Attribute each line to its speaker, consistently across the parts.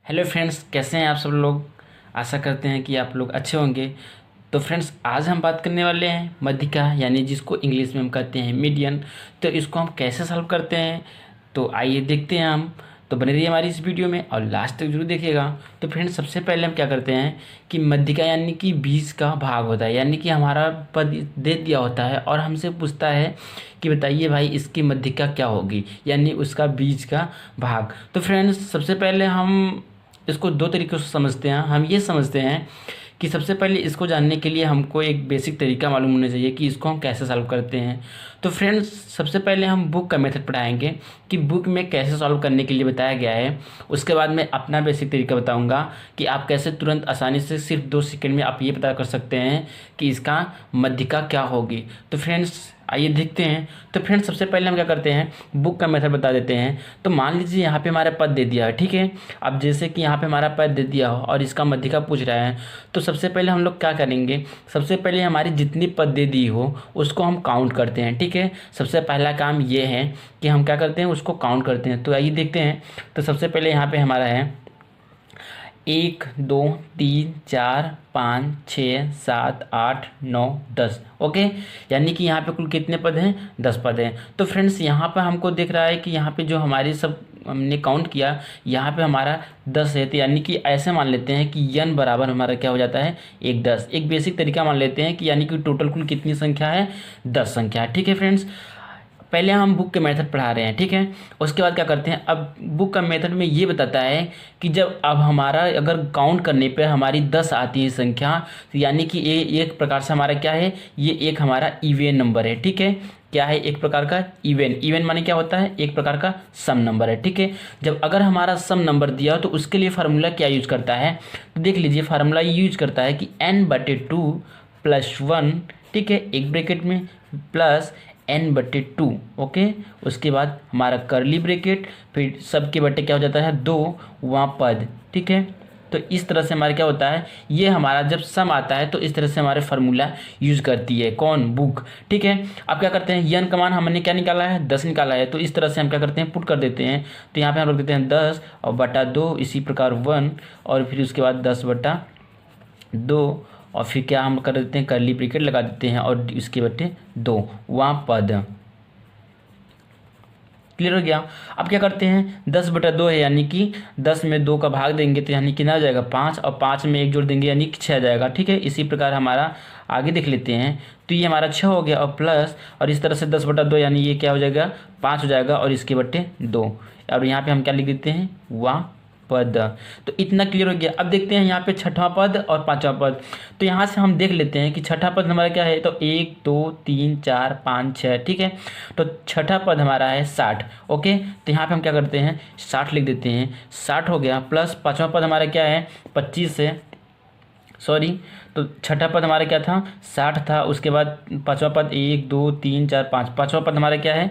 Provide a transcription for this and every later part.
Speaker 1: Hello friends, कैसे हैं आप सब लोग। आशा करते हैं कि आप लोग अच्छे होंगे। तो फ्रेंड्स, आज हम बात करने वाले हैं मध्यिका, यानी जिसको इंग्लिश में हम कहते हैं मीडियन। तो इसको हम कैसे सॉल्व करते हैं, तो आइए देखते हैं हम। तो बने रहिए हमारी इस वीडियो में और लास्ट तक जरूर देखिएगा। तो फ्रेंड्स, सबसे पहले हम क्या करते हैं कि मध्यिका यानी कि बीज का भाग होता है, यानी कि हमारा पद दे दिया होता है और हमसे पूछता है कि बताइए भाई इसकी मध्यिका क्या होगी, यानी उसका बीज का भाग। तो फ्रेंड्स, सबसे पहले हम इसको दो तरीक़ों से समझते हैं। हम ये समझते हैं कि सबसे पहले इसको जानने के लिए हमको एक बेसिक तरीका मालूम होना चाहिए कि इसको हम कैसे सॉल्व करते हैं। तो फ्रेंड्स, सबसे पहले हम बुक का मेथड पढ़ाएंगे कि बुक में कैसे सॉल्व करने के लिए बताया गया है। उसके बाद मैं अपना बेसिक तरीका बताऊंगा कि आप कैसे तुरंत आसानी से सिर्फ 2 सेकंड में आप ये पता कर सकते हैं कि इसका मध्यिका क्या होगी। तो फ्रेंड्स, आइए देखते हैं। तो फ्रेंड्स, सबसे पहले हम क्या करते हैं, बुक का मेथड बता देते हैं। तो मान लीजिए यहाँ पे हमारा पद दे दिया है, ठीक है। अब जैसे कि यहाँ पे हमारा पद दे दिया हो और इसका मध्यिका पूछ रहा है, तो सबसे पहले हम लोग क्या करेंगे, सबसे पहले हमारी जितनी पद दे दी हो उसको हम काउंट करते हैं, ठीक है। सबसे पहला काम ये है कि हम क्या करते हैं, उसको काउंट करते हैं। तो आइए देखते हैं। तो सबसे पहले यहाँ पे हमारा है 1 2 3 4 5 6 7 8 9 10। ओके, यानी कि यहाँ पे कुल कितने पद हैं, 10 पद हैं। तो फ्रेंड्स, यहाँ पे हमको दिख रहा है कि यहाँ पे जो हमारी सब हमने काउंट किया, यहाँ पे हमारा 10 है। तो यानी कि ऐसे मान लेते हैं कि n बराबर हमारा क्या हो जाता है, 10। एक बेसिक तरीका मान लेते हैं कि यानी कि टोटल कुल कितनी संख्या है, 10 संख्या है, ठीक है फ्रेंड्स। पहले हम बुक के मेथड पढ़ा रहे हैं, ठीक है। उसके बाद क्या करते हैं, अब बुक का मेथड में ये बताता है कि जब अब हमारा अगर काउंट करने पे हमारी 10 आती है संख्या, तो यानी कि ये एक प्रकार से हमारा क्या है, ये एक हमारा इवन नंबर है, ठीक है। क्या है, एक प्रकार का इवन माने क्या होता है, एक प्रकार का सम नंबर है, ठीक है। जब अगर हमारा सम नंबर दिया हो तो उसके लिए फार्मूला क्या यूज करता है, तो देख लीजिए। फार्मूला यूज करता है कि n/2 + 1, ठीक है, एक ब्रैकेट में, प्लस n/2। ओके, उसके बाद हमारा करली ब्रैकेट, फिर सबके बटे क्या हो जाता है, 2, वहाँ पद, ठीक है। तो इस तरह से हमारा क्या होता है, ये हमारा जब सम आता है तो इस तरह से हमारे फार्मूला यूज करती है कौन, बुक, ठीक है। अब क्या करते हैं, n का मान हमने क्या निकाला है, 10 निकाला है। तो इस तरह से हम क्या करते हैं, पुट कर देते हैं। तो यहाँ पे हम रख देते हैं 10 और बटा 2, इसी प्रकार 1, और फिर उसके बाद 10/2, और फिर क्या हम कर देते हैं, करली ब्रैकेट लगा देते हैं और इसके बटे 2, वहाँ पद। क्लियर हो गया। अब क्या करते हैं, 10/2 है, यानी कि 10 में 2 का भाग देंगे तो यानी कितना आ जाएगा, 5, और 5 में 1 जोड़ देंगे यानी कि 6 आ जाएगा, ठीक है। इसी प्रकार हमारा आगे देख लेते हैं। तो ये हमारा 6 हो गया और प्लस, और इस तरह से 10/2 यानी ये क्या हो जाएगा, 5 हो जाएगा, और इसके बटे 2। अब यहाँ पे हम क्या लिख देते हैं, वहाँ पद। तो इतना क्लियर हो गया। अब देखते हैं यहाँ पे छठवां पद और पांचवा पद। तो यहाँ से हम देख लेते हैं कि छठा पद हमारा क्या है, तो 1 2 3 4 5 6, ठीक है। तो छठा पद हमारा है 60। ओके, तो यहाँ पे हम क्या करते हैं, 60 लिख देते हैं। 60 हो गया, प्लस पांचवा पद हमारा क्या है, 25 है, सॉरी। तो छठा पद हमारा क्या था, 60 था। उसके बाद पांचवा पद 1 2 3 4 5, पांचवा पद हमारा क्या है,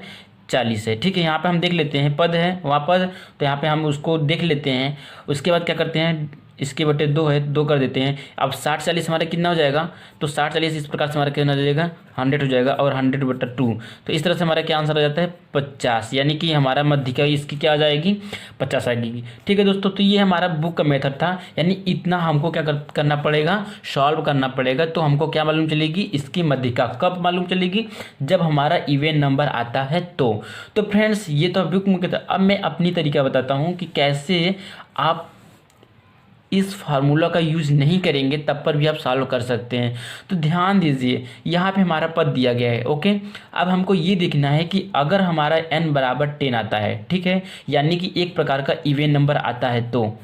Speaker 1: 40 है, ठीक है। यहाँ पे हम देख लेते हैं, पद है वहाँ पद, तो यहाँ पे हम उसको देख लेते हैं। उसके बाद क्या करते हैं, इसके बटे 2 है, 2 कर देते हैं। अब 60 40 हमारा कितना हो जाएगा, तो 60 40 इस प्रकार से हमारा कितना हो जाएगा, 100 हो जाएगा, और 100/2। तो इस तरह से हमारा क्या आंसर आ जाता है, 50, यानी कि हमारा मध्यिका इसकी क्या आ जाएगी, 50 आएगी, ठीक है दोस्तों। तो ये हमारा बुक का मेथड था, यानी इतना हमको क्या करना पड़ेगा, सॉल्व करना पड़ेगा। तो हमको क्या मालूम चलेगी, इसकी मध्यिका कब मालूम चलेगी, जब हमारा इवन नंबर आता है। तो फ्रेंड्स, ये तो बुक में था। अब मैं अपनी तरीका बताता हूँ कि कैसे आप इस फार्मूला का यूज़ नहीं करेंगे तब पर भी आप सॉल्व कर सकते हैं। तो ध्यान दीजिए, यहाँ पे हमारा पद दिया गया है, ओके। अब हमको ये देखना है कि अगर हमारा n = 10 आता है, ठीक है, यानी कि एक प्रकार का इवन नंबर आता है, तो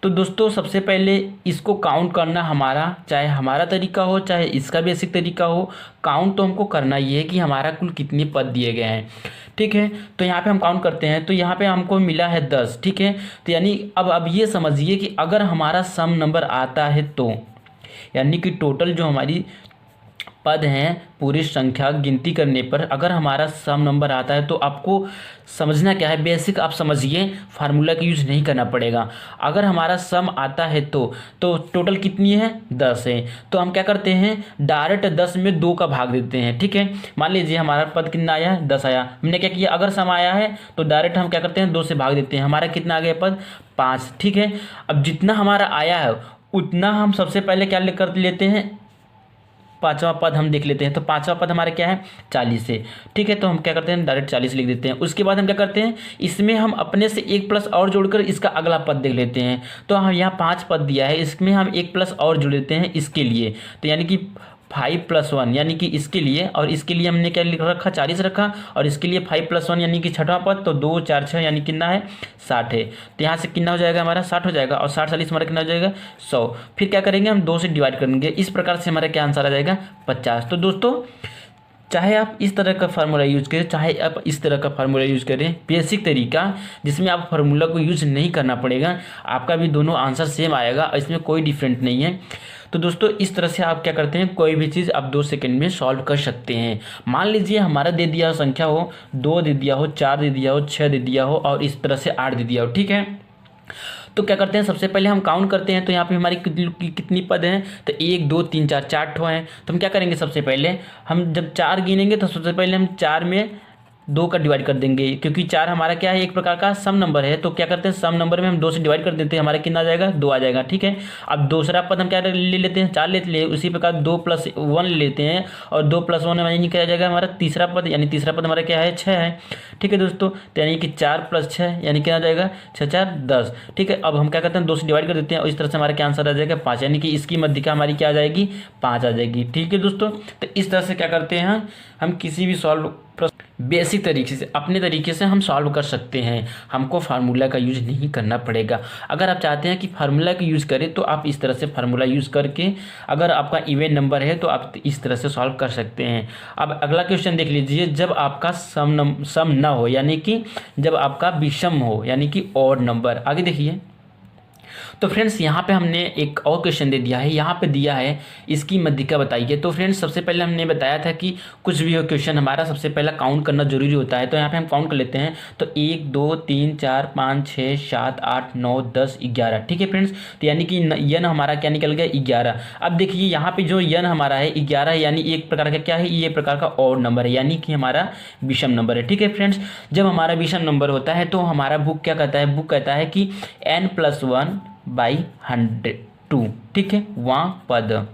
Speaker 1: दोस्तों सबसे पहले इसको काउंट करना हमारा, चाहे हमारा तरीका हो चाहे इसका बेसिक तरीका हो, काउंट तो हमको करना ये है कि हमारा कुल कितने पद दिए गए हैं, ठीक है। तो यहाँ पे हम काउंट करते हैं। तो यहाँ पे हमको मिला है 10, ठीक है। तो यानी अब ये समझिए कि अगर हमारा सम नंबर आता है तो यानी कि टोटल जो हमारी पद हैं पूरी संख्या गिनती करने पर अगर हमारा सम नंबर आता है तो आपको समझना क्या है, बेसिक आप समझिए, फार्मूला का यूज नहीं करना पड़ेगा। अगर हमारा सम आता है तो टोटल कितनी है 10 है, तो हम क्या करते हैं डायरेक्ट 10 में 2 का भाग देते हैं। ठीक है, मान लीजिए हमारा पद कितना आया है 10 आया, हमने क्या किया अगर सम आया है तो डायरेक्ट हम क्या करते हैं 2 से भाग देते हैं, हमारा कितना आ गया पद 5। ठीक है, अब जितना हमारा आया है उतना हम सबसे पहले क्या कर लेते हैं, पांचवा पद हम देख लेते हैं। तो पांचवा पद हमारा क्या है 40 है। ठीक है, तो हम क्या करते हैं डायरेक्ट 40 लिख देते हैं। उसके बाद हम क्या करते हैं इसमें हम अपने से 1 प्लस और जोड़कर इसका अगला पद देख लेते हैं। तो हम यहाँ 5 पद दिया है, इसमें हम 1 प्लस और जोड़ देते हैं इसके लिए, तो यानी कि 5 + 1 यानी कि इसके लिए, और इसके लिए हमने क्या लिख रखा 40 रखा, और इसके लिए 5 + 1 यानी कि छठवां पद, तो 2 4 6 यानी कितना है 60 है। तो यहाँ से कितना हो जाएगा हमारा 60 हो जाएगा, और 60 40 हमारा कितना हो जाएगा 100। फिर क्या करेंगे हम 2 से डिवाइड करेंगे, इस प्रकार से हमारा क्या आंसर आ जाएगा 50। तो दोस्तों चाहे आप इस तरह का फार्मूला यूज करें चाहे आप इस तरह का फार्मूला यूज करें, बेसिक तरीका जिसमें आप फार्मूला को यूज नहीं करना पड़ेगा, आपका भी दोनों आंसर सेम आएगा, इसमें कोई डिफरेंट नहीं है। तो दोस्तों इस तरह से आप क्या करते हैं कोई भी चीज़ आप 2 सेकंड में सॉल्व कर सकते हैं। मान लीजिए हमारा दे दिया हो संख्या हो 2 दे दिया हो, 4 दे दिया हो, 6 दे दिया हो, और इस तरह से 8 दे दिया हो। ठीक है, तो क्या करते हैं सबसे पहले हम काउंट करते हैं। तो यहाँ पे हमारी कितनी पद हैं, तो 1 2 3 4 4 ठो हैं। तो हम क्या करेंगे सबसे पहले हम जब 4 गिनेंगे तो सबसे पहले हम 4 में 2 का डिवाइड कर देंगे, क्योंकि 4 हमारा क्या है एक प्रकार का सम नंबर है। तो क्या करते हैं सम नंबर में हम 2 से डिवाइड कर देते हैं, हमारा कितना आ जाएगा 2 आ जाएगा। ठीक है, अब दूसरा पद हम क्या ले लेते हैं 4 लेते हैं, उसी प्रकार 2 + 1 ले लेते हैं, और 2 + 1 यानी क्या आ जाएगा हमारा तीसरा पद, यानी तीसरा पद हमारा क्या है 6 है। ठीक है दोस्तों, तो यानी कि 4 + 6 यानी क्या आ जाएगा 6 4 10। ठीक है, अब हम क्या करते हैं 2 से डिवाइड कर देते हैं, और इस तरह से हमारा क्या आंसर आ जाएगा 5, यानी कि इसकी मध्यिका हमारी क्या आ जाएगी 5 आ जाएगी। ठीक है दोस्तों, तो इस तरह से क्या करते हैं हम किसी भी सॉल्व बेसिक तरीके से अपने तरीके से हम सॉल्व कर सकते हैं, हमको फार्मूला का यूज नहीं करना पड़ेगा। अगर आप चाहते हैं कि फार्मूला का यूज़ करें तो आप इस तरह से फार्मूला यूज़ करके, अगर आपका इवन नंबर है तो आप इस तरह से सॉल्व कर सकते हैं। अब अगला क्वेश्चन देख लीजिए, जब आपका सम ना हो यानी कि जब आपका विषम हो यानी कि ऑड नंबर। आगे देखिए, तो फ्रेंड्स यहाँ पे हमने एक और क्वेश्चन दे दिया है, यहाँ पे दिया है इसकी मध्यिका बताइए। तो फ्रेंड्स सबसे पहले हमने बताया था कि कुछ भी हो क्वेश्चन हमारा सबसे पहला काउंट करना जरूरी होता है। तो यहाँ पे हम काउंट कर लेते हैं, तो 1 2 3 4 5 6 7 8 9 10 11। ठीक है फ्रेंड्स, तो यानी कि यन हमारा क्या निकल गया 11। अब देखिए यहाँ पे जो यन हमारा है 11 यानी एक प्रकार का क्या है, ये प्रकार का ऑड नंबर है, यानी कि हमारा विषम नंबर है। ठीक है फ्रेंड्स, जब हमारा विषम नंबर होता है तो हमारा बुक क्या कहता है, बुक कहता है कि n+1/102। ठीक है, वहाँ पद,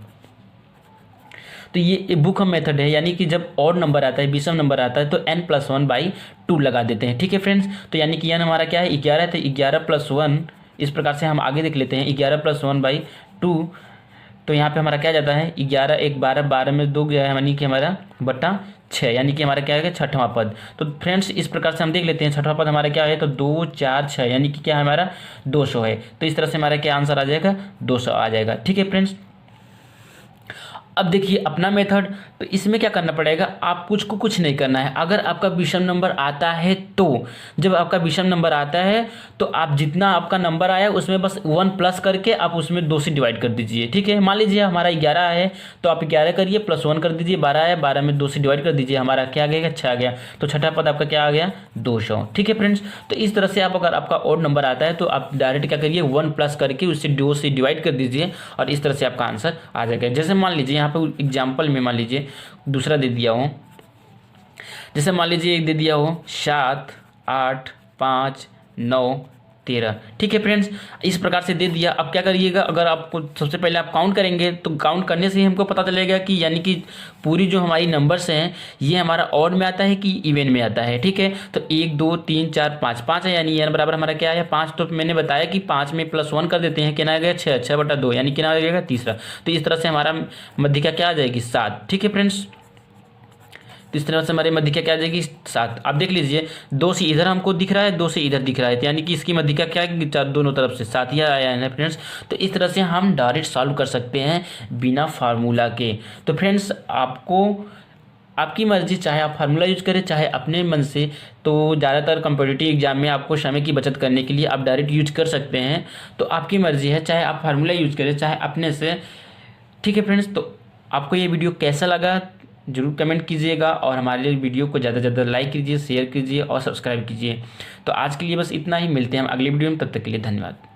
Speaker 1: तो ये बुक हम मेथड है, यानी कि जब ऑड नंबर आता है विषम नंबर आता है तो n+1/2 लगा देते हैं। ठीक है फ्रेंड्स, तो यानी कि n हमारा क्या है 11 है, तो 11 + 1 इस प्रकार से हम आगे देख लेते हैं 11 + 1/2। तो यहाँ पे हमारा क्या जाता है 11 1 12 12 में 2 गया है, यानी कि हमारा बटा 6, यानी कि हमारा क्या है छठवां पद। तो फ्रेंड्स इस प्रकार से हम देख लेते हैं छठवां पद हमारा क्या है, तो 2 4 6 यानी कि क्या है हमारा 200 है। तो इस तरह से हमारा क्या आंसर आ जाएगा 200 आ जाएगा। ठीक है फ्रेंड्स, अब देखिए अपना मेथड, तो इसमें क्या करना पड़ेगा, आप कुछ नहीं करना है। अगर आपका विषम नंबर आता है तो जब आपका विषम नंबर आता है तो आप जितना आपका नंबर आया उसमें बस 1 प्लस करके आप उसमें 2 से डिवाइड कर दीजिए। ठीक है, मान लीजिए हमारा 11 है तो आप 11 करिए +1 कर दीजिए, 12 है 12 में 2 से डिवाइड कर दीजिए, हमारा क्या आ गया 6 आ गया। तो छठा पद आपका क्या आ गया 200। ठीक है फ्रेंड्स, तो इस तरह से आप अगर आपका ऑड नंबर आता है तो आप डायरेक्ट क्या करिए 1 प्लस करके उससे 2 से डिवाइड कर दीजिए, और इस तरह से आपका आंसर आ जाएगा। जैसे मान लीजिए यहाँ पे एग्जाम्पल में मान लीजिए दूसरा दे दिया हो, जैसे मान लीजिए एक दे दिया हो 7 8 5 9 13। ठीक है फ्रेंड्स, इस प्रकार से दे दिया। अब क्या करिएगा, अगर आपको सबसे पहले आप काउंट करेंगे तो काउंट करने से ही हमको पता चलेगा कि यानी कि पूरी जो हमारी नंबर्स हैं ये हमारा ऑड में आता है कि इवन में आता है। ठीक है, तो 1 2 3 4 5 5 है, यानी n बराबर हमारा क्या है 5। तो मैंने बताया कि 5 में +1 कर देते हैं, कितना आ गया 6 6/2 यानी कितना आ जाएगा तीसरा। तो इस तरह से हमारा मध्यिका क्या आ जाएगी 7। ठीक है फ्रेंड्स, तो इस तरह से हमारी मध्यिका क्या आ जाएगी 7। आप देख लीजिए 2 से इधर हमको दिख रहा है 2 से इधर दिख रहा है, तो यानी कि इसकी मध्यिका क्या है दोनों तरफ से 7 ही आया है फ्रेंड्स। तो इस तरह से हम डायरेक्ट सॉल्व कर सकते हैं बिना फार्मूला के। तो फ्रेंड्स आपको आपकी मर्जी, चाहे आप फार्मूला यूज करें चाहे अपने मन से, तो ज़्यादातर कॉम्पिटिटिव एग्जाम में आपको समय की बचत करने के लिए आप डायरेक्ट यूज कर सकते हैं। तो आपकी मर्जी है, चाहे आप फार्मूला यूज करें चाहे अपने से। ठीक है फ्रेंड्स, तो आपको ये वीडियो कैसा लगा ज़रूर कमेंट कीजिएगा, और हमारे वीडियो को ज़्यादा से ज़्यादा लाइक कीजिए, शेयर कीजिए और सब्सक्राइब कीजिए। तो आज के लिए बस इतना ही, मिलते हैं हम अगली वीडियो में, तब तक के लिए धन्यवाद।